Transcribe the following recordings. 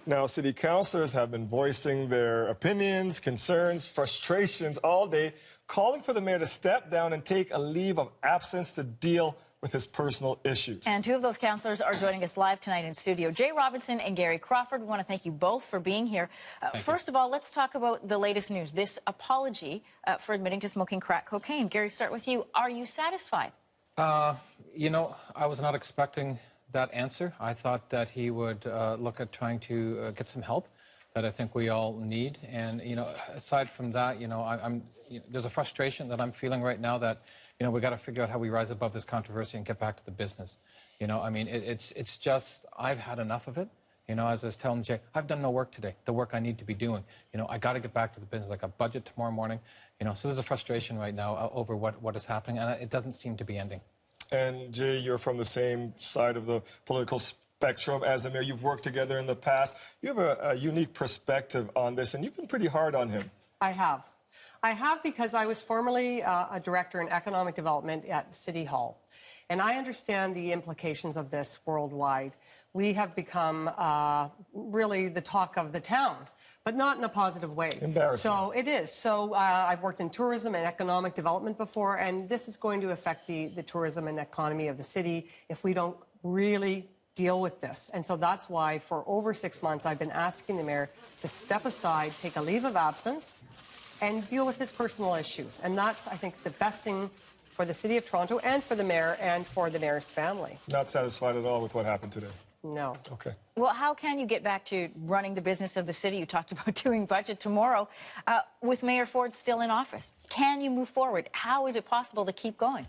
Now, city councilors have been voicing their opinions, concerns, frustrations all day, calling for the mayor to step down and take a leave of absence to deal with his personal issues. And two of those councillors are joining us live tonight in studio. Jay Robinson and Gary Crawford. We want to thank you both for being here. First of all, let's talk about the latest news, this apology for admitting to smoking crack cocaine. Gary, start with you. Are you satisfied? You know, I was not expecting that answer. I thought that he would look at trying to get some help that I think we all need. And, you know, aside from that, you know, there's a frustration that I'm feeling right now that, you know, we got to figure out how we rise above this controversy and get back to the business. You know, I mean, it's just, I've had enough of it. You know, as I was telling Jay, I've done no work today, the work I need to be doing. You know, I got to get back to the business. Like a budget tomorrow morning. You know, so there's a frustration right now over what is happening, and it doesn't seem to be ending. And Jay, you're from the same side of the political spectrum as the mayor. You've worked together in the past. You have a unique perspective on this, and you've been pretty hard on him. I have. I have because I was formerly a director in economic development at City Hall. And I understand the implications of this worldwide. We have become really the talk of the town, but not in a positive way. Embarrassing. So it is. So I've worked in tourism and economic development before, and this is going to affect the tourism and economy of the city if we don't really deal with this. And so that's why for over 6 months I've been asking the mayor to step aside, take a leave of absence, and deal with his personal issues. And that's, I think, the best thing for the City of Toronto and for the mayor and for the mayor's family. Not satisfied at all with what happened today? No. Okay. Well, how can you get back to running the business of the city? You talked about doing budget tomorrow with Mayor Ford still in office. Can you move forward? How is it possible to keep going?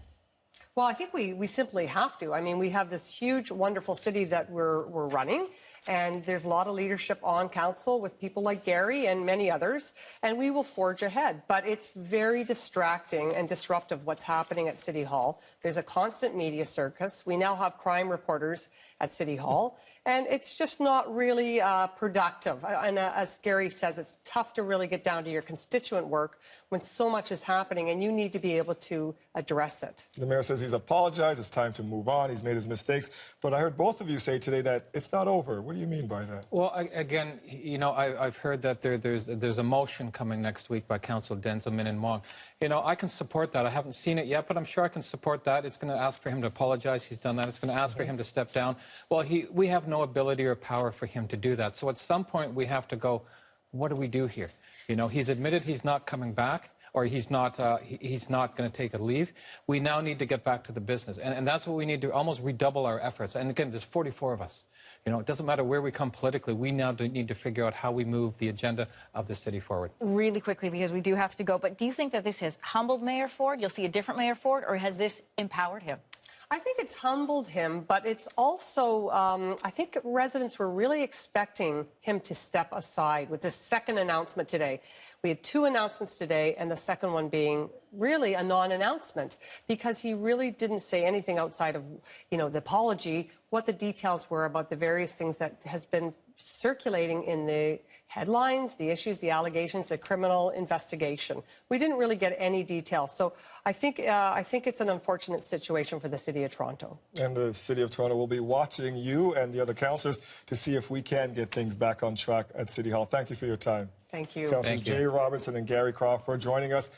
Well, I think we simply have to. I mean, we have this huge, wonderful city that we're running, and there's a lot of leadership on council with people like Gary and many others, and we will forge ahead. But it's very distracting and disruptive what's happening at City Hall. There's a constant media circus. We now have crime reporters at City Hall, and it's just not really productive. And as Gary says, it's tough to really get down to your constituent work when so much is happening, and you need to be able to address it. The mayor says he's apologized, it's time to move on, he's made his mistakes. But I heard both of you say today that it's not over. What do you mean by that? Well, again, you know, I've heard that there's a motion coming next week by Council Denzel Minnan-Wong. You know, I can support that. I haven't seen it yet, but I'm sure I can support that. It's going to ask for him to apologize. He's done that. It's going to ask for him to step down. Well, we have no ability or power for him to do that. So at some point, we have to go, what do we do here? You know, he's admitted he's not coming back, or he's not going to take a leave. We now need to get back to the business. And that's what we need to almost redouble our efforts. And again, there's 44 of us. You know, it doesn't matter where we come politically. We now need to figure out how we move the agenda of the city forward. Really quickly, because we do have to go. But do you think that this has humbled Mayor Ford? You'll see a different Mayor Ford, or has this empowered him? I think it's humbled him, but it's also, I think residents were really expecting him to step aside with this second announcement today. We had 2 announcements today, and the second one being really a non-announcement, because he really didn't say anything outside of, you know, the apology, what the details were about the various things that has been circulating in the headlines, the issues, the allegations, the criminal investigation. We didn't really get any details. So I think it's an unfortunate situation for the City of Toronto. And the City of Toronto will be watching you and the other councillors to see if we can get things back on track at City Hall. Thank you for your time. Thank you. Councillors Jay Robinson and Gary Crawford joining us.